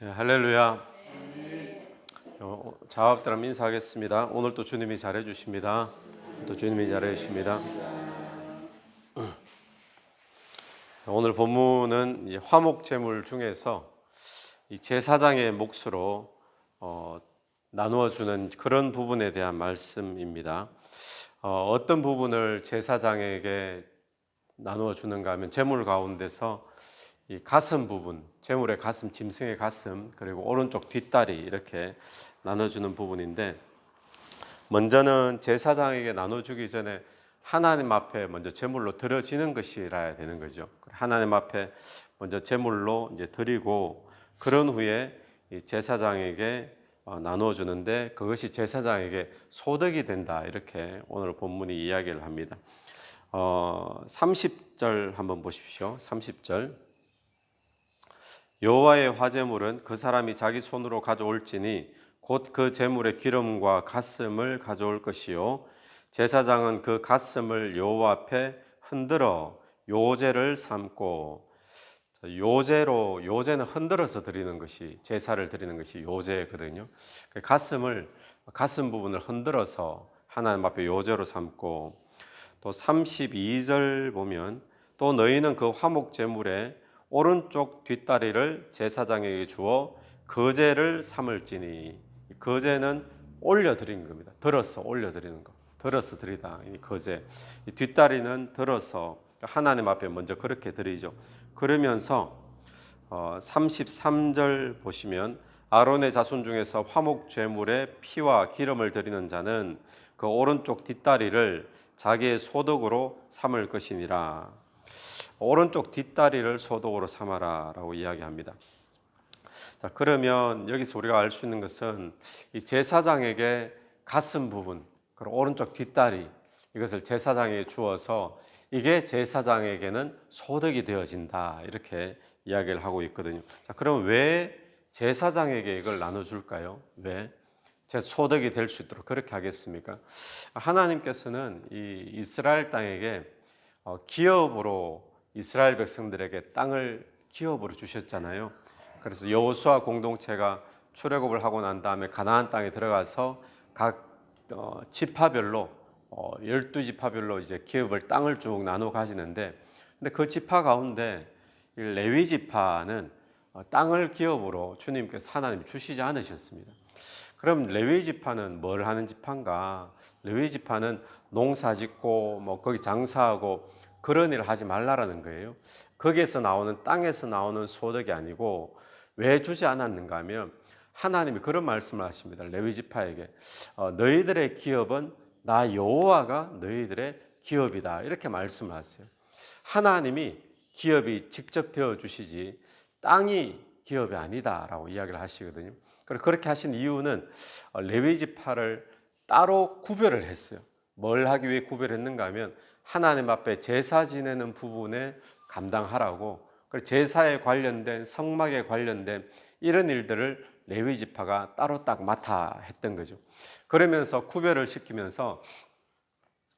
네, 할렐루야. 자업들함 인사하겠습니다. 오늘 또 주님이 잘해 주십니다. 또 주님이 잘해 주십니다. 오늘 본문은 이 화목 제물 중에서 이 제사장의 몫으로 나누어 주는 그런 부분에 대한 말씀입니다. 어떤 부분을 제사장에게 나누어 주는가 하면 제물 가운데서 이 가슴 부분, 제물의 가슴, 짐승의 가슴, 그리고 오른쪽 뒷다리 이렇게 나눠주는 부분인데, 먼저는 제사장에게 나눠주기 전에 하나님 앞에 먼저 제물로 드려지는 것이라야 되는 거죠. 하나님 앞에 먼저 제물로 이제 드리고, 그런 후에 이 제사장에게 나누어 주는데, 그것이 제사장에게 소득이 된다, 이렇게 오늘 본문이 이야기를 합니다. 30절 한번 보십시오. 30절. 여호와의 화제물은 그 사람이 자기 손으로 가져올지니 곧 그 제물의 기름과 가슴을 가져올 것이요, 제사장은 그 가슴을 여호와 앞에 흔들어 요제를 삼고, 요제는 흔들어서 드리는 것이, 제사를 드리는 것이 요제거든요. 가슴 부분을 흔들어서 하나님 앞에 요제로 삼고, 또 32절 보면 또 너희는 그 화목 제물에 오른쪽 뒷다리를 제사장에게 주어 거제를 삼을지니, 거제는 올려드리는 겁니다. 들어서 올려드리는 거, 들어서 드리다, 이 거제. 이 뒷다리는 들어서 하나님 앞에 먼저 그렇게 드리죠. 그러면서 33절 보시면 아론의 자손 중에서 화목 제물에 피와 기름을 드리는 자는 그 오른쪽 뒷다리를 자기의 소득으로 삼을 것이니라. 오른쪽 뒷다리를 소득으로 삼아라 라고 이야기합니다. 자, 그러면 여기서 우리가 알 수 있는 것은 이 제사장에게 가슴 부분, 그리고 오른쪽 뒷다리, 이것을 제사장에게 주어서 이게 제사장에게는 소득이 되어진다, 이렇게 이야기를 하고 있거든요. 자, 그럼 왜 제사장에게 이걸 나눠줄까요? 왜? 제 소득이 될 수 있도록 그렇게 하겠습니까? 하나님께서는 이 이스라엘 땅에게 기업으로 이스라엘 백성들에게 땅을 기업으로 주셨잖아요. 그래서 여호수아 공동체가 출애굽을 하고 난 다음에 가나안 땅에 들어가서 각 지파별로 12지파별로 이제 기업을, 땅을 쭉 나눠 가지는데, 근데 그 지파 가운데 레위 지파는 땅을 기업으로 주님께서 하나님 주시지 않으셨습니다. 그럼 레위 지파는 뭘 하는 지파인가? 레위 지파는 농사 짓고 뭐 거기 장사하고 그런 일을 하지 말라라는 거예요. 거기에서 나오는, 땅에서 나오는 소득이 아니고, 왜 주지 않았는가 하면 하나님이 그런 말씀을 하십니다. 레위 지파에게 너희들의 기업은 나 여호와가 너희들의 기업이다, 이렇게 말씀을 하세요. 하나님이 기업이 직접 되어 주시지 땅이 기업이 아니다라고 이야기를 하시거든요. 그렇게 하신 이유는 레위 지파를 따로 구별을 했어요. 뭘 하기 위해 구별했는가 하면 하나님 앞에 제사 지내는 부분에 감당하라고, 제사에 관련된, 성막에 관련된 이런 일들을 레위 지파가 따로 딱 맡아 했던 거죠. 그러면서 구별을 시키면서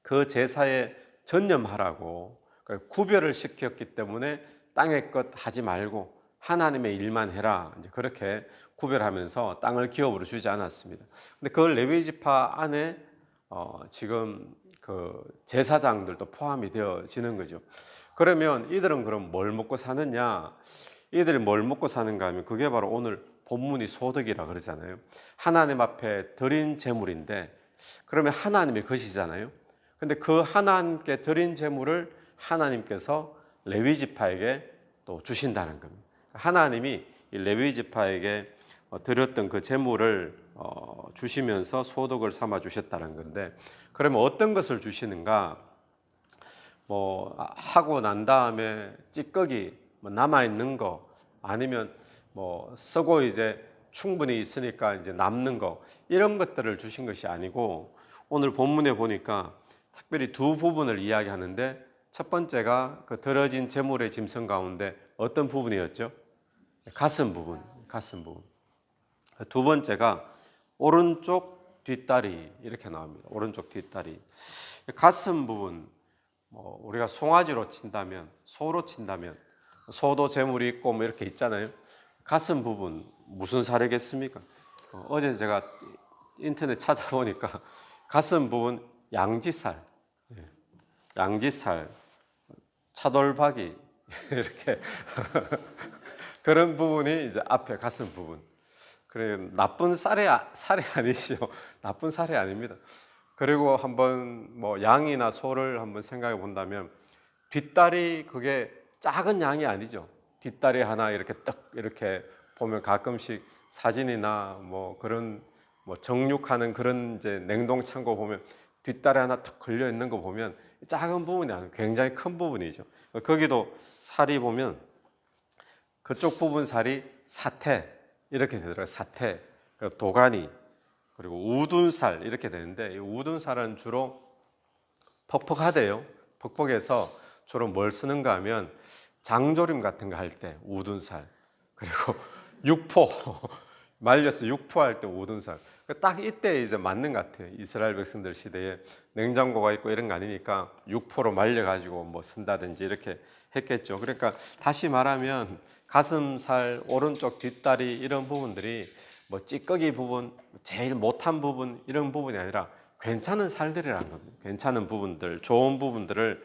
그 제사에 전념하라고 구별을 시켰기 때문에 땅의 것 하지 말고 하나님의 일만 해라, 이제 그렇게 구별하면서 땅을 기업으로 주지 않았습니다. 근데 그 레위 지파 안에 지금 그 제사장들도 포함이 되어지는 거죠. 그러면 이들은 그럼 뭘 먹고 사느냐? 이들이 뭘 먹고 사는가 하면 그게 바로 오늘 본문이 소득이라 그러잖아요. 하나님 앞에 드린 제물인데, 그러면 하나님의 것이잖아요. 근데 그 하나님께 드린 제물을 하나님께서 레위 지파에게 또 주신다는 겁니다. 하나님이 이 레위 지파에게 드렸던 그 제물을 주시면서 소득을 삼아 주셨다는 건데, 그러면 어떤 것을 주시는가? 뭐 하고 난 다음에 찌꺼기 남아 있는 거, 아니면 뭐 쓰고 이제 충분히 있으니까 이제 남는 거, 이런 것들을 주신 것이 아니고, 오늘 본문에 보니까 특별히 두 부분을 이야기하는데, 첫 번째가 그 들어진 제물의 짐승 가운데 어떤 부분이었죠? 가슴 부분. 두 번째가 오른쪽 뒷다리, 이렇게 나옵니다. 오른쪽 뒷다리. 가슴 부분, 우리가 송아지로 친다면, 소로 친다면 소도 제물이 있고 뭐 이렇게 있잖아요. 가슴 부분 무슨 살이겠습니까? 어제 제가 인터넷 찾아보니까 가슴 부분 양지살, 예, 양지살, 차돌박이 이렇게 그런 부분이 이제 앞에 가슴 부분. 그래 나쁜 살이 아니시요. 나쁜 살이 아닙니다. 그리고 한번 뭐 양이나 소를 한번 생각해 본다면 뒷다리 그게 작은 양이 아니죠. 뒷다리 하나 이렇게 딱 이렇게 보면 가끔씩 사진이나 뭐 그런 뭐 정육하는 그런 이제 냉동 창고 보면 뒷다리 하나 탁 걸려 있는 거 보면 작은 부분이 아니고 굉장히 큰 부분이죠. 거기도 살이 보면 그쪽 부분 살이 사태 이렇게 되더라고요. 사태, 도가니, 그리고 우둔살 이렇게 되는데 이 우둔살은 주로 퍽퍽하대요. 퍽퍽해서 주로 뭘 쓰는가 하면 장조림 같은 거 할 때 우둔살, 그리고 육포 말려서 육포할 때 우둔살. 딱 이때 이제 맞는 것 같아요. 이스라엘 백성들 시대에 냉장고가 있고 이런 거 아니니까 육포로 말려가지고 뭐 쓴다든지 이렇게 했겠죠. 그러니까 다시 말하면 가슴살, 오른쪽 뒷다리 이런 부분들이 뭐 찌꺼기 부분, 제일 못한 부분 이런 부분이 아니라 괜찮은 살들이라는 겁니다. 괜찮은 부분들, 좋은 부분들을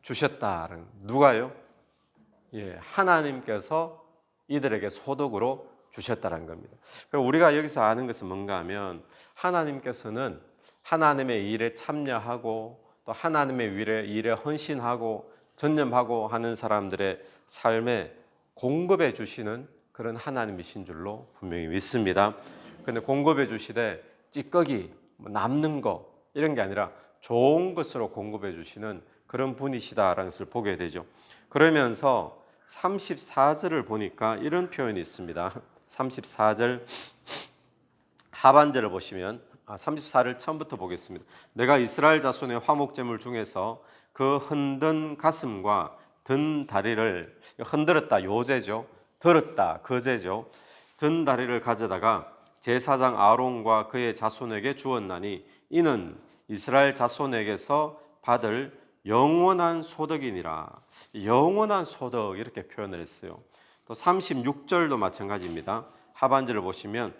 주셨다는 누가요? 예, 하나님께서 이들에게 소득으로 주셨다는 겁니다. 그럼 우리가 여기서 아는 것은 뭔가 하면 하나님께서는 하나님의 일에 참여하고 또 하나님의 일에 헌신하고 전념하고 하는 사람들의 삶에 공급해 주시는 그런 하나님이신 줄로 분명히 믿습니다. 그런데 공급해 주시되 찌꺼기, 남는 거 이런 게 아니라 좋은 것으로 공급해 주시는 그런 분이시다라는 것을 보게 되죠. 그러면서 34절을 보니까 이런 표현이 있습니다. 34절 하반절을 보시면 34를 처음부터 보겠습니다. 내가 이스라엘 자손의 화목제물 중에서 그 흔든 가슴과 든 다리를 흔들었다 요제죠. 들었다 거제죠. 든 다리를 가져다가 제사장 아론과 그의 자손에게 주었나니 이는 이스라엘 자손에게서 받을 영원한 소득이니라. 영원한 소득 이렇게 표현을 했어요. 또 36절도 마찬가지입니다. 하반절을 보시면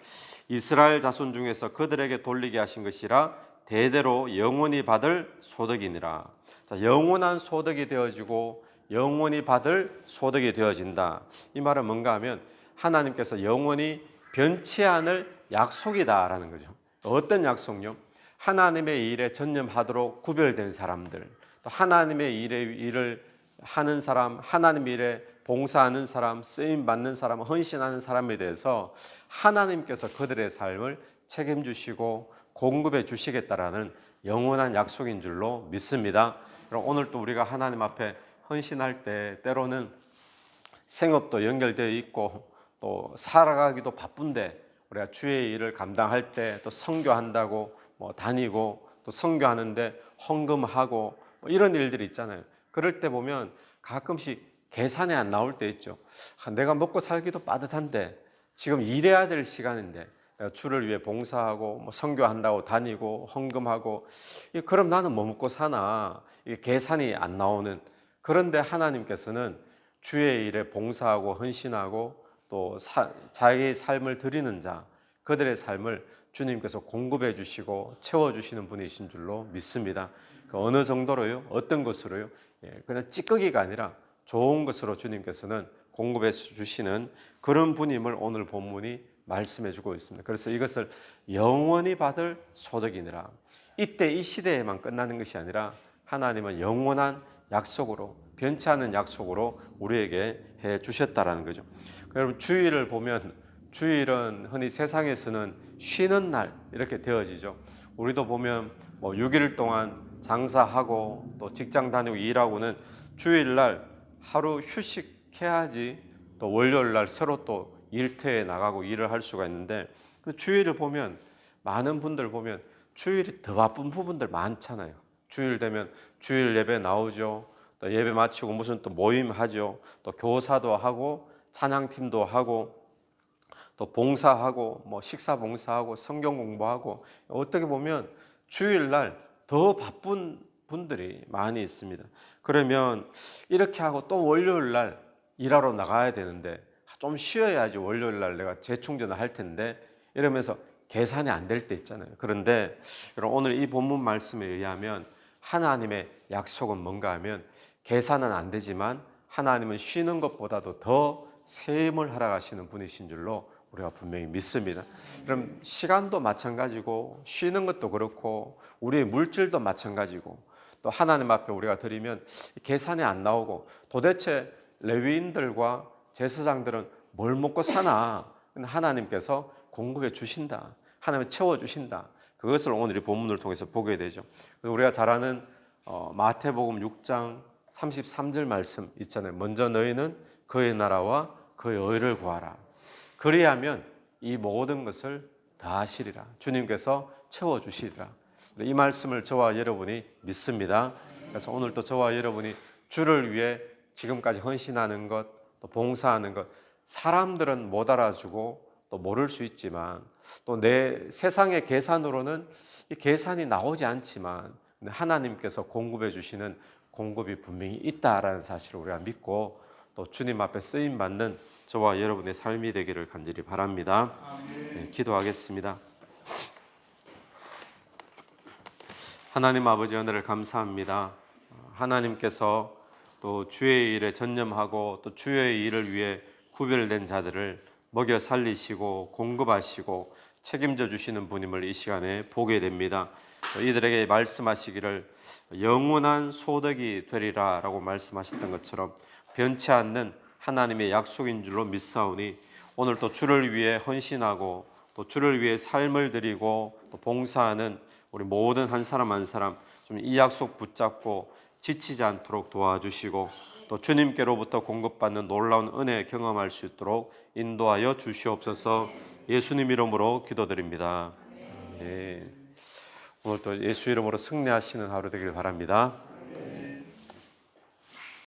이스라엘 자손 중에서 그들에게 돌리게 하신 것이라 대대로 영원히 받을 소득이니라. 자, 영원한 소득이 되어지고 영원히 받을 소득이 되어진다. 이 말은 뭔가 하면 하나님께서 영원히 변치 않을 약속이다라는 거죠. 어떤 약속요? 하나님의 일에 전념하도록 구별된 사람들, 또 하나님의 일을 하는 사람, 하나님의 일에 봉사하는 사람, 쓰임 받는 사람, 헌신하는 사람에 대해서 하나님께서 그들의 삶을 책임지시고 공급해 주시겠다라는 영원한 약속인 줄로 믿습니다. 그럼 오늘 또 우리가 하나님 앞에 헌신할 때 때로는 생업도 연결되어 있고 또 살아가기도 바쁜데 우리가 주의 일을 감당할 때 또 선교한다고 뭐 다니고 또 선교하는데 헌금하고 뭐 이런 일들이 있잖아요. 그럴 때 보면 가끔씩 계산이 안 나올 때 있죠. 내가 먹고 살기도 빠듯한데 지금 일해야 될 시간인데 내가 주를 위해 봉사하고 뭐 선교한다고 다니고 헌금하고 그럼 나는 뭐 먹고 사나 이게 계산이 안 나오는. 그런데 하나님께서는 주의 일에 봉사하고 헌신하고 또 자기의 삶을 드리는 자 그들의 삶을 주님께서 공급해 주시고 채워주시는 분이신 줄로 믿습니다. 어느 정도로요? 어떤 것으로요? 그냥 찌꺼기가 아니라 좋은 것으로 주님께서는 공급해 주시는 그런 분임을 오늘 본문이 말씀해 주고 있습니다. 그래서 이것을 영원히 받을 소득이니라. 이때 이 시대에만 끝나는 것이 아니라 하나님은 영원한 약속으로 변치 않은 약속으로 우리에게 해 주셨다라는 거죠. 여러분 주일을 보면 주일은 흔히 세상에서는 쉬는 날 이렇게 되어지죠. 우리도 보면 뭐 6일 동안 장사하고 또 직장 다니고 일하고는 주일날 하루 휴식해야지 또 월요일날 새로 또 일터에 나가고 일을 할 수가 있는데 주일을 보면 많은 분들 보면 주일이 더 바쁜 부분들 많잖아요. 주일 되면 주일 예배 나오죠. 또 예배 마치고 무슨 또 모임 하죠. 또 교사도 하고 찬양팀도 하고 또 봉사하고 뭐 식사 봉사하고 성경 공부하고 어떻게 보면 주일날 더 바쁜 분들이 많이 있습니다. 그러면 이렇게 하고 또 월요일날 일하러 나가야 되는데 좀 쉬어야지 월요일 날 내가 재충전을 할 텐데 이러면서 계산이 안 될 때 있잖아요. 그런데 여러분 오늘 이 본문 말씀에 의하면 하나님의 약속은 뭔가 하면 계산은 안 되지만 하나님은 쉬는 것보다도 더 세임을 하러 가시는 분이신 줄로 우리가 분명히 믿습니다. 그럼 시간도 마찬가지고 쉬는 것도 그렇고 우리의 물질도 마찬가지고 또 하나님 앞에 우리가 드리면 계산이 안 나오고 도대체 레위인들과 제사장들은 뭘 먹고 사나? 하나님께서 공급해 주신다. 하나님 채워 주신다. 그것을 오늘 이 본문을 통해서 보게 되죠. 우리가 잘 아는 마태복음 6장 33절 말씀 있잖아요. 먼저 너희는 그의 나라와 그의 의를 구하라. 그리하면 이 모든 것을 다 하시리라. 주님께서 채워 주시리라. 이 말씀을 저와 여러분이 믿습니다. 그래서 오늘 또 저와 여러분이 주를 위해 지금까지 헌신하는 것, 또 봉사하는 것, 사람들은 못 알아주고 또 모를 수 있지만 또 내 세상의 계산으로는 이 계산이 나오지 않지만 하나님께서 공급해 주시는 공급이 분명히 있다라는 사실을 우리가 믿고 또 주님 앞에 쓰임 받는 저와 여러분의 삶이 되기를 간절히 바랍니다. 네, 기도하겠습니다. 하나님 아버지 은혜를 감사합니다. 하나님께서 또 주의 일에 전념하고 또 주의 일을 위해 구별된 자들을 먹여 살리시고 공급하시고 책임져 주시는 분임을 이 시간에 보게 됩니다. 이들에게 말씀하시기를 영원한 소득이 되리라 라고 말씀하셨던 것처럼 변치 않는 하나님의 약속인 줄로 믿사오니 오늘 또 주를 위해 헌신하고 또 주를 위해 삶을 드리고 또 봉사하는 우리 모든 한 사람 한 사람 좀 이 약속 붙잡고 지치지 않도록 도와주시고 또 주님께로부터 공급받는 놀라운 은혜 경험할 수 있도록 인도하여 주시옵소서. 예수님 이름으로 기도드립니다. 네. 오늘 또 예수 이름으로 승리하시는 하루 되길 바랍니다.